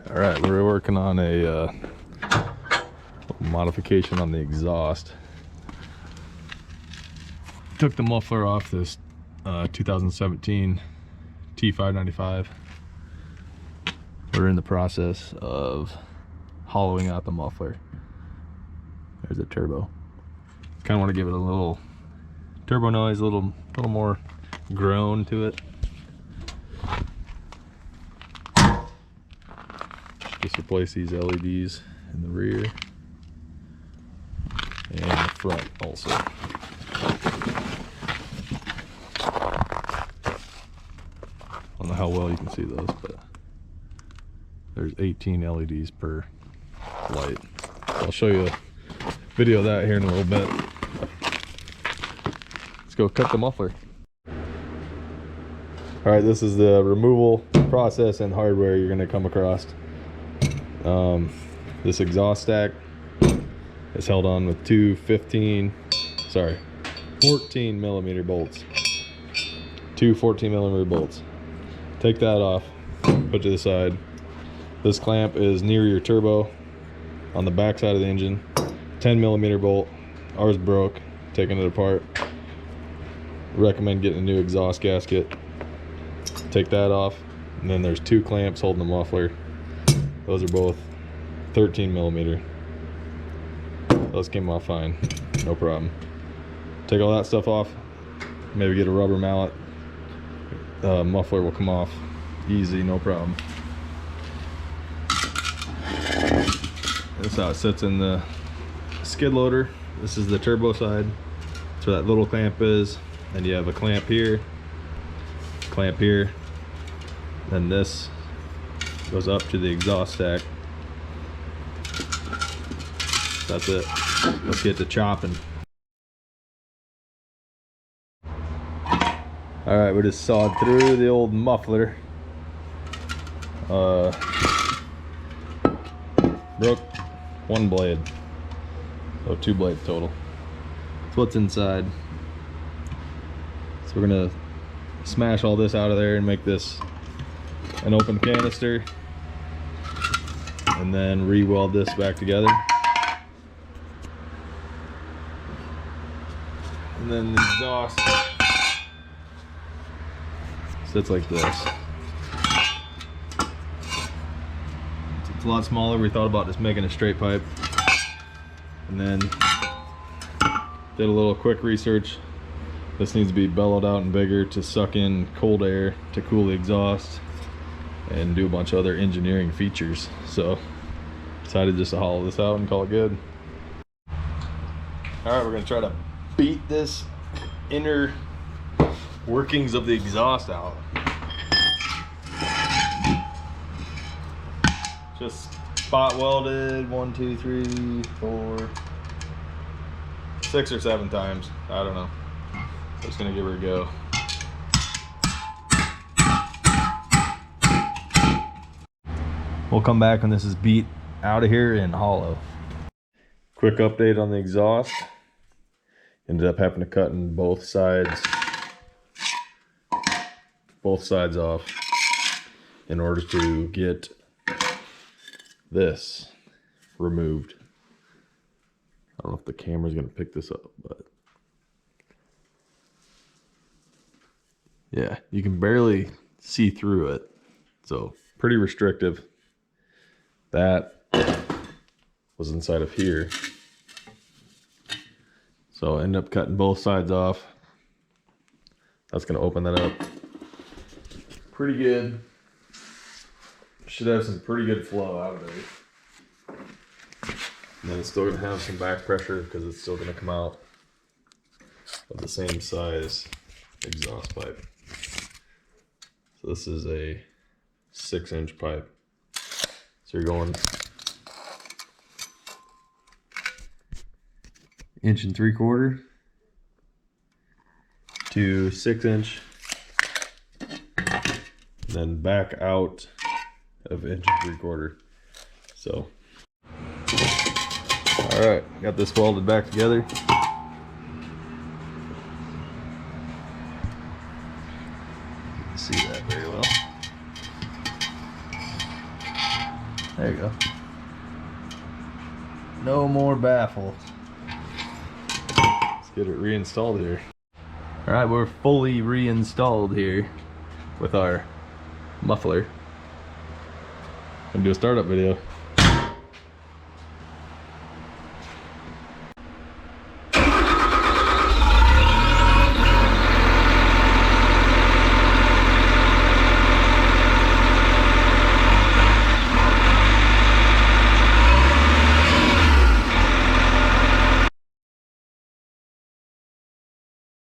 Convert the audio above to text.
All right, we're working on a modification on the exhaust. Took the muffler off this 2017 T595. We're in the process of hollowing out the muffler. There's the turbo. Kind of want to give it a little turbo noise, a little more groan to it. Just replace these LEDs in the rear and the front also. I don't know how well you can see those, but there's 18 LEDs per light. I'll show you a video of that here in a little bit. Let's go cut the muffler. All right, this is the removal process and hardware you're going to come across. This exhaust stack is held on with two 14 millimeter bolts. Two 14 millimeter bolts. Take that off, put to the side. This clamp is near your turbo on the back side of the engine. 10 millimeter bolt. Ours broke, taking it apart. Recommend getting a new exhaust gasket. Take that off, and then there's two clamps holding the muffler. Those are both 13 millimeter. Those came off fine, no problem. Take all that stuff off, maybe get a rubber mallet. Muffler will come off easy, no problem. This is how it sits in the skid loader. This is the turbo side. That's where that little clamp is. And you have a clamp here, then this goes up to the exhaust stack. That's it. Let's get to chopping. All right, we just sawed through the old muffler. Broke one blade, so 2 blades total. That's what's inside. So we're gonna smash all this out of there and make this an open canister, and then re-weld this back together. And then the exhaust sits like this. It's a lot smaller. We thought about just making a straight pipe, and then did a little quick research. This needs to be bellowed out and bigger to suck in cold air to cool the exhaust and do a bunch of other engineering features. So decided just to hollow this out and call it good. All right, we're gonna try to beat this inner workings of the exhaust out. Just spot welded 1, 2, 3, 4, 6 or 7 times. I don't know. Just gonna give her a go. We'll come back when this is beat out of here and hollow. Quick update on the exhaust. Ended up having to cut in both sides off in order to get this removed. I don't know if the camera's gonna pick this up, but yeah, you can barely see through it, so pretty restrictive. That was inside of here, so I ended up cutting both sides off. That's gonna open that up pretty good. Should have some pretty good flow out of there. And then it's still gonna have some back pressure because it's still gonna come out of the same size exhaust pipe. So this is a 6-inch pipe. So you're going 1 3/4 inches to 6-inch, then back out of 1 3/4 inches. So, all right, got this welded back together. You can see that very well. There you go. No more baffle. Let's get it reinstalled here. All right, we're fully reinstalled here with our muffler. Gonna do a startup video.